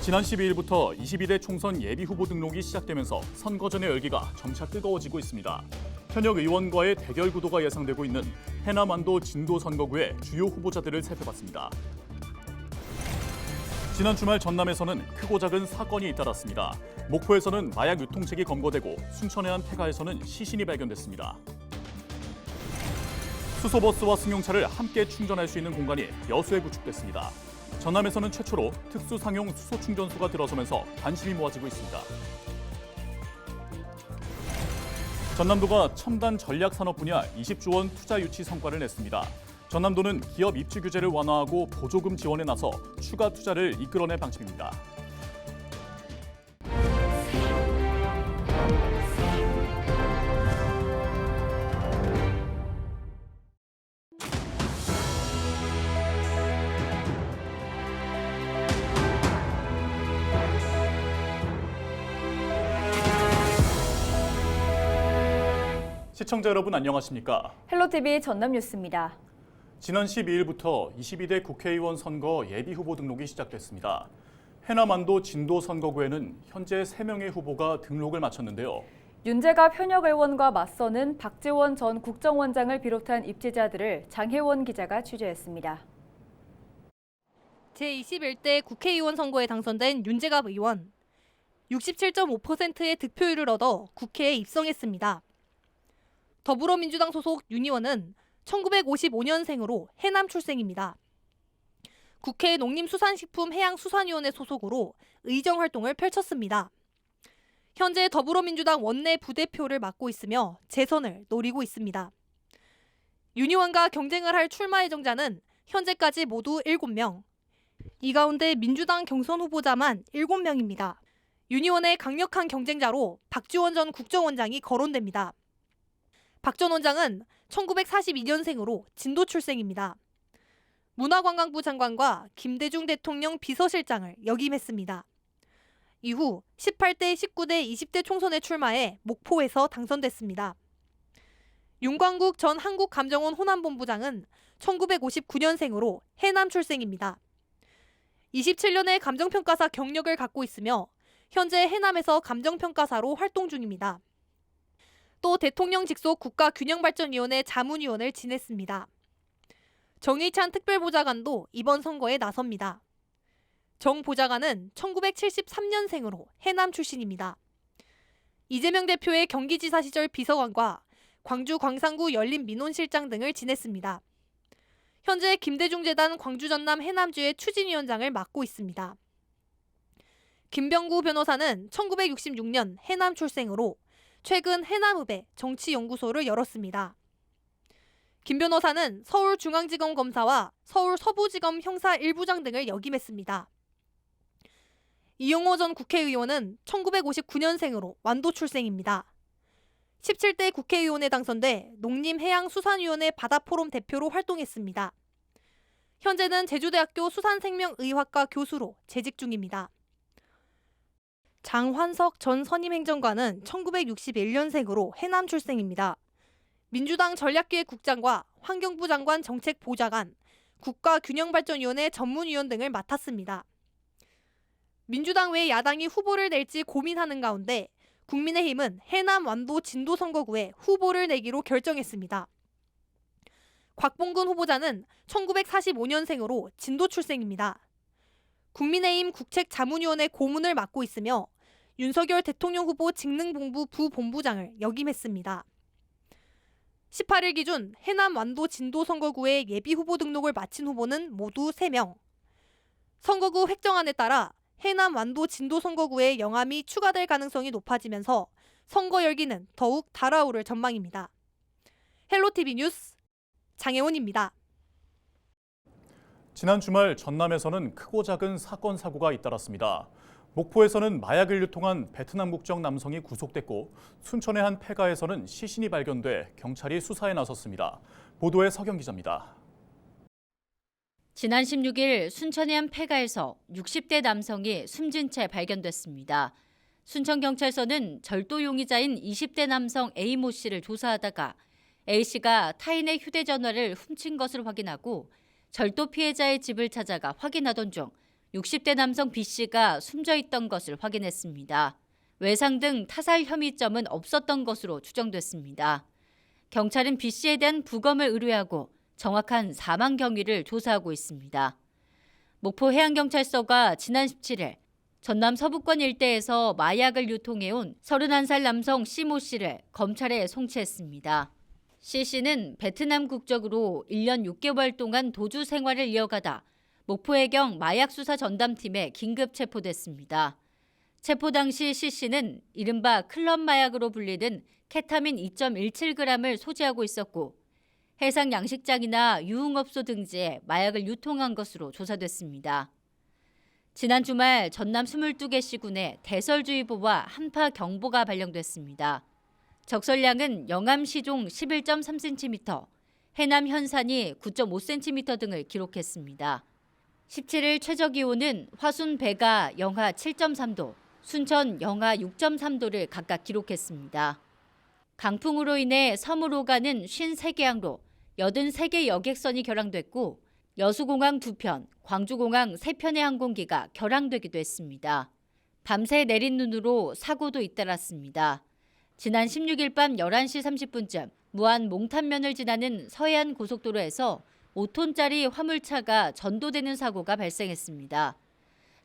지난 12일부터 22대 총선 예비후보 등록이 시작되면서 선거전의 열기가 점차 뜨거워지고 있습니다. 현역 의원과의 대결 구도가 예상되고 있는 해남 완도 진도 선거구의 주요 후보자들을 살펴봤습니다. 지난 주말 전남에서는 크고 작은 사건이 잇따랐습니다. 목포에서는 마약 유통책이 검거되고 순천의 한 폐가에서는 시신이 발견됐습니다. 수소버스와 승용차를 함께 충전할 수 있는 공간이 여수에 구축됐습니다. 전남에서는 최초로 특수 상용 수소 충전소가 들어서면서 관심이 모아지고 있습니다. 전남도가 첨단 전략 산업 분야 20조 원 투자 유치 성과를 냈습니다. 전남도는 기업 입주 규제를 완화하고 보조금 지원에 나서 추가 투자를 이끌어낼 방침입니다. 시청자 여러분 안녕하십니까? 헬로티비 전남 뉴스입니다. 지난 12일부터 22대 국회의원 선거 예비후보 등록이 시작됐습니다. 해남 완도 진도 선거구에는 현재 3명의 후보가 등록을 마쳤는데요. 윤재갑 현역 의원과 맞서는 박지원 전 국정원장을 비롯한 입지자들을 장혜원 기자가 취재했습니다. 제21대 국회의원 선거에 당선된 윤재갑 의원. 67.5%의 득표율을 얻어 국회에 입성했습니다. 더불어민주당 소속 윤 의원은 1955년생으로 해남 출생입니다. 국회 농림수산식품해양수산위원회 소속으로 의정 활동을 펼쳤습니다. 현재 더불어민주당 원내 부대표를 맡고 있으며 재선을 노리고 있습니다. 윤 의원과 경쟁을 할 출마 예정자는 현재까지 모두 7명. 이 가운데 민주당 경선 후보자만 7명입니다. 윤 의원의 강력한 경쟁자로 박지원 전 국정원장이 거론됩니다. 박 전 원장은 1942년생으로 진도 출생입니다. 문화관광부 장관과 김대중 대통령 비서실장을 역임했습니다. 이후 18대, 19대, 20대 총선에 출마해 목포에서 당선됐습니다. 윤광국 전 한국감정원 호남본부장은 1959년생으로 해남 출생입니다. 27년의 감정평가사 경력을 갖고 있으며 현재 해남에서 감정평가사로 활동 중입니다. 또 대통령 직속 국가균형발전위원회 자문위원을 지냈습니다. 정의찬 특별보좌관도 이번 선거에 나섭니다. 정 보좌관은 1973년생으로 해남 출신입니다. 이재명 대표의 경기지사 시절 비서관과 광주 광산구 열린민원실장 등을 지냈습니다. 현재 김대중재단 광주전남 해남주의 추진위원장을 맡고 있습니다. 김병구 변호사는 1966년 해남 출생으로 최근 해남읍에 정치연구소를 열었습니다. 김 변호사는 서울중앙지검 검사와 서울서부지검 형사 1부장 등을 역임했습니다. 이용호 전 국회의원은 1959년생으로 완도 출생입니다. 17대 국회의원에 당선돼 농림해양수산위원회 바다포럼 대표로 활동했습니다. 현재는 제주대학교 수산생명의학과 교수로 재직 중입니다. 장환석 전 선임행정관은 1961년생으로 해남 출생입니다. 민주당 전략기획국장과 환경부 장관 정책보좌관, 국가균형발전위원회 전문위원 등을 맡았습니다. 민주당 외 야당이 후보를 낼지 고민하는 가운데 국민의힘은 해남 완도 진도 선거구에 후보를 내기로 결정했습니다. 곽봉근 후보자는 1945년생으로 진도 출생입니다. 국민의힘 국책자문위원회 고문을 맡고 있으며 윤석열 대통령 후보 직능본부 부본부장을 역임했습니다. 18일 기준 해남 완도 진도 선거구의 예비후보 등록을 마친 후보는 모두 3명. 선거구 획정안에 따라 해남 완도 진도 선거구에 영암이 추가될 가능성이 높아지면서 선거 열기는 더욱 달아오를 전망입니다. 헬로티비 뉴스 장혜원입니다. 지난 주말 전남에서는 크고 작은 사건 사고가 잇따랐습니다. 목포에서는 마약을 유통한 베트남 국적 남성이 구속됐고 순천의 한 폐가에서는 시신이 발견돼 경찰이 수사에 나섰습니다. 보도에 서경 기자입니다. 지난 16일 순천의 한 폐가에서 60대 남성이 숨진 채 발견됐습니다. 순천경찰서는 절도 용의자인 20대 남성 A모 씨를 조사하다가 A씨가 타인의 휴대전화를 훔친 것을 확인하고 절도 피해자의 집을 찾아가 확인하던 중 60대 남성 B씨가 숨져 있던 것을 확인했습니다. 외상 등 타살 혐의점은 없었던 것으로 추정됐습니다. 경찰은 B씨에 대한 부검을 의뢰하고 정확한 사망 경위를 조사하고 있습니다. 목포 해양경찰서가 지난 17일 전남 서부권 일대에서 마약을 유통해온 31살 남성 C모 씨를 검찰에 송치했습니다. C씨는 베트남 국적으로 1년 6개월 동안 도주 생활을 이어가다 목포해경 마약수사 전담팀에 긴급 체포됐습니다. 체포 당시 C씨는 이른바 클럽 마약으로 불리는 케타민 2.17g을 소지하고 있었고 해상 양식장이나 유흥업소 등지에 마약을 유통한 것으로 조사됐습니다. 지난 주말 전남 22개 시군에 대설주의보와 한파경보가 발령됐습니다. 적설량은 영암 시종 11.3cm, 해남 현산이 9.5cm 등을 기록했습니다. 17일 최저기온은 화순 배가 영하 7.3도, 순천 영하 6.3도를 각각 기록했습니다. 강풍으로 인해 섬으로 가는 53개 항로, 83개 여객선이 결항됐고 여수공항 2편, 광주공항 3편의 항공기가 결항되기도 했습니다. 밤새 내린 눈으로 사고도 잇따랐습니다. 지난 16일 밤 11시 30분쯤 무안 몽탄면을 지나는 서해안 고속도로에서 5톤짜리 화물차가 전도되는 사고가 발생했습니다.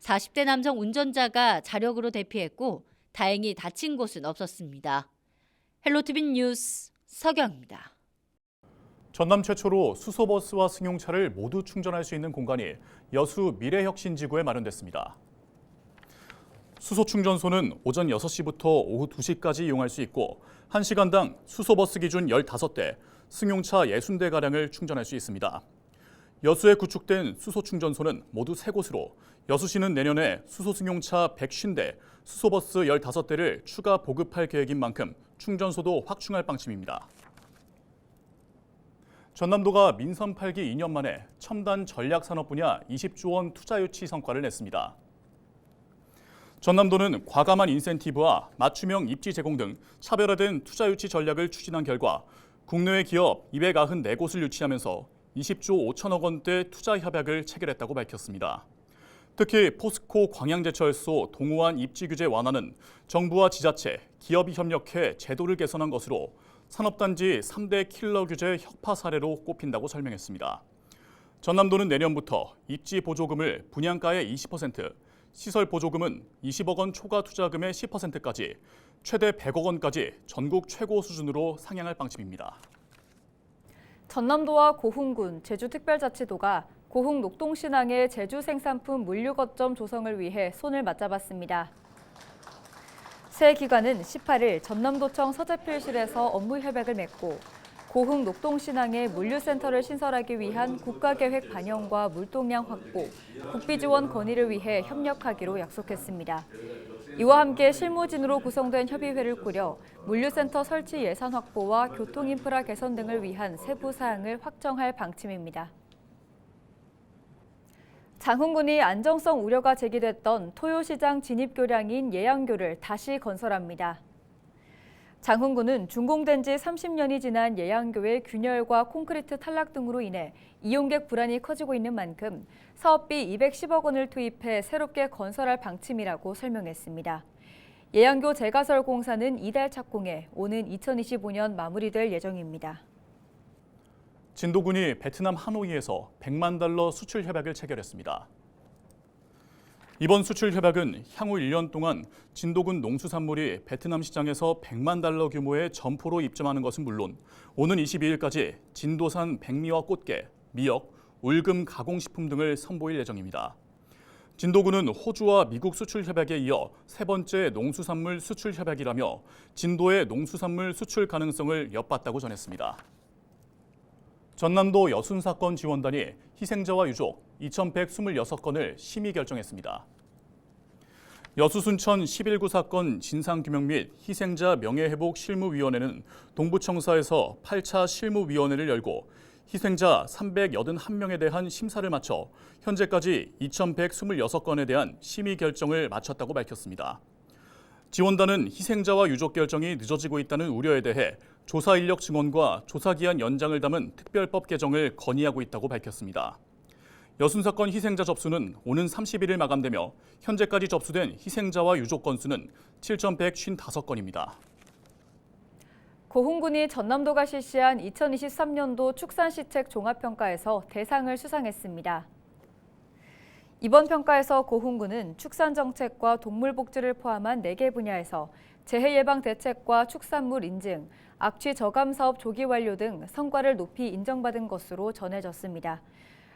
40대 남성 운전자가 자력으로 대피했고 다행히 다친 곳은 없었습니다. 헬로티비 뉴스 서경입니다. 전남 최초로 수소버스와 승용차를 모두 충전할 수 있는 공간이 여수 미래혁신지구에 마련됐습니다. 수소충전소는 오전 6시부터 오후 2시까지 이용할 수 있고 1시간당 수소버스 기준 15대, 승용차 60대가량을 충전할 수 있습니다. 여수에 구축된 수소충전소는 모두 3곳으로 여수시는 내년에 수소승용차 150대, 수소버스 15대를 추가 보급할 계획인 만큼 충전소도 확충할 방침입니다. 전남도가 민선 8기 2년 만에 첨단 전략산업 분야 20조 원 투자 유치 성과를 냈습니다. 전남도는 과감한 인센티브와 맞춤형 입지 제공 등 차별화된 투자 유치 전략을 추진한 결과 국내외 기업 294곳을 유치하면서 20조 5천억 원대 투자 협약을 체결했다고 밝혔습니다. 특히 포스코 광양제철소 동호안 입지 규제 완화는 정부와 지자체, 기업이 협력해 제도를 개선한 것으로 산업단지 3대 킬러 규제 혁파 사례로 꼽힌다고 설명했습니다. 전남도는 내년부터 입지 보조금을 분양가의 20%, 시설 보조금은 20억 원 초과 투자금의 10%까지 최대 100억 원까지 전국 최고 수준으로 상향할 방침입니다. 전남도와 고흥군, 제주특별자치도가 고흥 녹동신항의 제주 생산품 물류 거점 조성을 위해 손을 맞잡았습니다. 세 기관은 18일 전남도청 서재필실에서 업무 협약을 맺고 고흥 녹동신항의 물류센터를 신설하기 위한 국가계획 반영과 물동량 확보, 국비 지원 건의를 위해 협력하기로 약속했습니다. 이와 함께 실무진으로 구성된 협의회를 꾸려 물류센터 설치 예산 확보와 교통인프라 개선 등을 위한 세부 사항을 확정할 방침입니다. 장흥군이 안정성 우려가 제기됐던 토요시장 진입교량인 예양교를 다시 건설합니다. 장흥군은 준공된 지 30년이 지난 예양교의 균열과 콘크리트 탈락 등으로 인해 이용객 불안이 커지고 있는 만큼 사업비 210억 원을 투입해 새롭게 건설할 방침이라고 설명했습니다. 예양교 재가설 공사는 이달 착공해 오는 2025년 마무리될 예정입니다. 진도군이 베트남 하노이에서 100만 달러 수출 협약을 체결했습니다. 이번 수출 협약은 향후 1년 동안 진도군 농수산물이 베트남 시장에서 100만 달러 규모의 점포로 입점하는 것은 물론 오는 22일까지 진도산 백미와 꽃게, 미역, 울금 가공식품 등을 선보일 예정입니다. 진도군은 호주와 미국 수출 협약에 이어 세 번째 농수산물 수출 협약이라며 진도의 농수산물 수출 가능성을 엿봤다고 전했습니다. 전남도 여순사건 지원단이 희생자와 유족 2,126건을 심의 결정했습니다. 여수 순천 11구 사건 진상규명 및 희생자 명예회복 실무위원회는 동부청사에서 8차 실무위원회를 열고 희생자 381명에 대한 심사를 마쳐 현재까지 2,126건에 대한 심의 결정을 마쳤다고 밝혔습니다. 지원단은 희생자와 유족 결정이 늦어지고 있다는 우려에 대해 조사 인력 증원과 조사 기한 연장을 담은 특별법 개정을 건의하고 있다고 밝혔습니다. 여순 사건 희생자 접수는 오는 30일을 마감되며 현재까지 접수된 희생자와 유족 건수는 7,155건입니다. 고흥군이 전남도가 실시한 2023년도 축산시책 종합평가에서 대상을 수상했습니다. 이번 평가에서 고흥군은 축산정책과 동물복지를 포함한 4개 분야에서 재해예방 대책과 축산물 인증, 악취 저감 사업 조기 완료 등 성과를 높이 인정받은 것으로 전해졌습니다.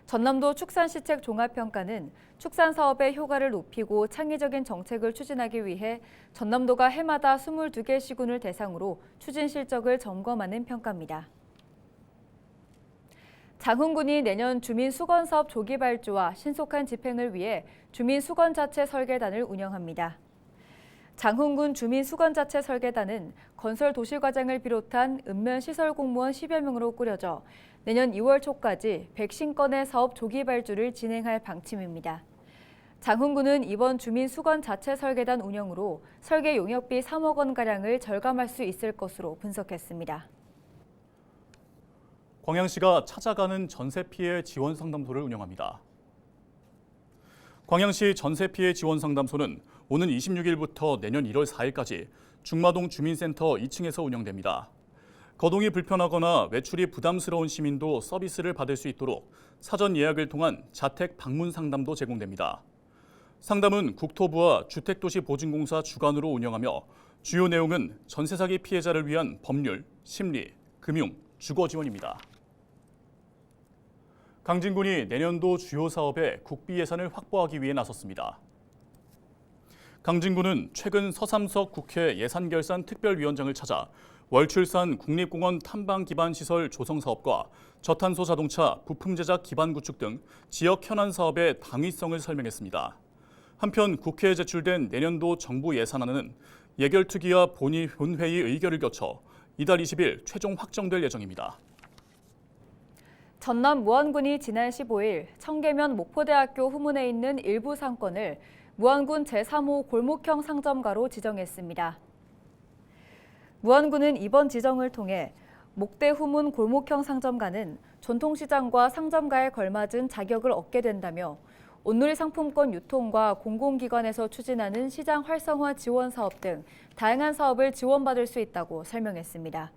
전남도 축산시책 종합평가는 축산사업의 효과를 높이고 창의적인 정책을 추진하기 위해 전남도가 해마다 22개 시군을 대상으로 추진 실적을 점검하는 평가입니다. 장흥군이 내년 주민수건사업 조기 발주와 신속한 집행을 위해 주민수건자체 설계단을 운영합니다. 장흥군 주민수건자체 설계단은 건설도시과장을 비롯한 읍면시설 공무원 10여 명으로 꾸려져 내년 2월 초까지 150건의 사업 조기 발주를 진행할 방침입니다. 장흥군은 이번 주민수건자체 설계단 운영으로 설계 용역비 3억 원가량을 절감할 수 있을 것으로 분석했습니다. 광양시가 찾아가는 전세 피해 지원 상담소를 운영합니다. 광양시 전세 피해 지원 상담소는 오는 26일부터 내년 1월 4일까지 중마동 주민센터 2층에서 운영됩니다. 거동이 불편하거나 외출이 부담스러운 시민도 서비스를 받을 수 있도록 사전 예약을 통한 자택 방문 상담도 제공됩니다. 상담은 국토부와 주택도시보증공사 주관으로 운영하며 주요 내용은 전세 사기 피해자를 위한 법률, 심리, 금융, 주거 지원입니다. 강진군이 내년도 주요 사업에 국비 예산을 확보하기 위해 나섰습니다. 강진군은 최근 서삼석 국회 예산결산특별위원장을 찾아 월출산 국립공원 탐방기반시설 조성사업과 저탄소 자동차 부품 제작 기반 구축 등 지역 현안 사업의 당위성을 설명했습니다. 한편 국회에 제출된 내년도 정부 예산안은 예결특위와 본회의 의결을 거쳐 이달 20일 최종 확정될 예정입니다. 전남 무안군이 지난 15일 청계면 목포대학교 후문에 있는 일부 상권을 무안군 제3호 골목형 상점가로 지정했습니다. 무안군은 이번 지정을 통해 목대 후문 골목형 상점가는 전통시장과 상점가에 걸맞은 자격을 얻게 된다며 온누리 상품권 유통과 공공기관에서 추진하는 시장 활성화 지원 사업 등 다양한 사업을 지원받을 수 있다고 설명했습니다.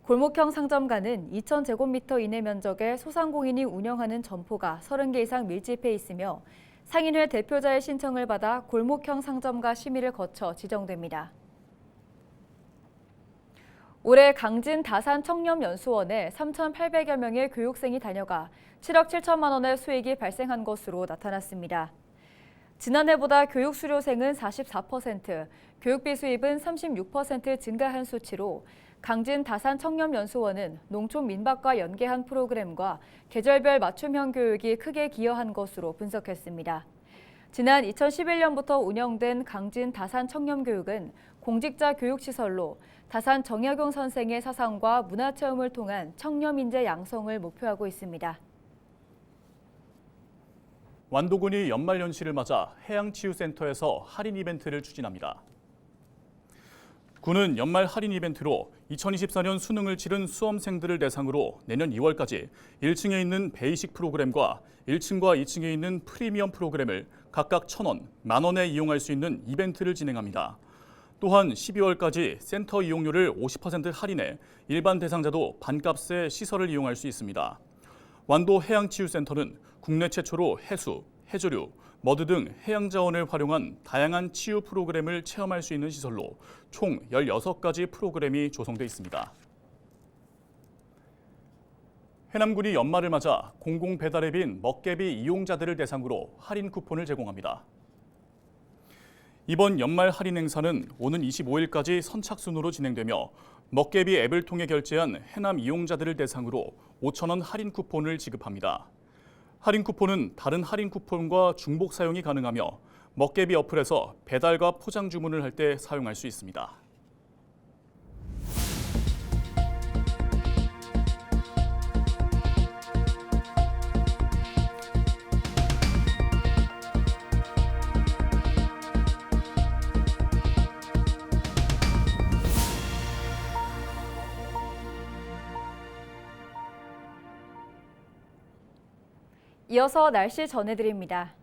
골목형 상점가는 2,000제곱미터 이내 면적의 소상공인이 운영하는 점포가 30개 이상 밀집해 있으며 상인회 대표자의 신청을 받아 골목형 상점가 심의를 거쳐 지정됩니다. 올해 강진 다산 청렴연수원에 3,800여 명의 교육생이 다녀가 7억 7천만 원의 수익이 발생한 것으로 나타났습니다. 지난해보다 교육 수료생은 44%, 교육비 수입은 36% 증가한 수치로 강진 다산 청렴연수원은 농촌 민박과 연계한 프로그램과 계절별 맞춤형 교육이 크게 기여한 것으로 분석했습니다. 지난 2011년부터 운영된 강진 다산 청렴교육은 공직자 교육시설로 다산 정약용 선생의 사상과 문화체험을 통한 청렴인재 양성을 목표하고 있습니다. 완도군이 연말연시를 맞아 해양치유센터에서 할인 이벤트를 추진합니다. 군은 연말 할인 이벤트로 2024년 수능을 치른 수험생들을 대상으로 내년 2월까지 1층에 있는 베이식 프로그램과 1층과 2층에 있는 프리미엄 프로그램을 각각 1,000원, 만원에 이용할 수 있는 이벤트를 진행합니다. 또한 12월까지 센터 이용료를 50% 할인해 일반 대상자도 반값에 시설을 이용할 수 있습니다. 완도 해양치유센터는 국내 최초로 해수, 해조류, 머드 등 해양자원을 활용한 다양한 치유 프로그램을 체험할 수 있는 시설로 총 16가지 프로그램이 조성돼 있습니다. 해남군이 연말을 맞아 공공배달앱인 먹개비 이용자들을 대상으로 할인 쿠폰을 제공합니다. 이번 연말 할인 행사는 오는 25일까지 선착순으로 진행되며 먹개비 앱을 통해 결제한 해남 이용자들을 대상으로 5,000원 할인 쿠폰을 지급합니다. 할인 쿠폰은 다른 할인 쿠폰과 중복 사용이 가능하며 먹개비 어플에서 배달과 포장 주문을 할 때 사용할 수 있습니다. 이어서 날씨 전해드립니다.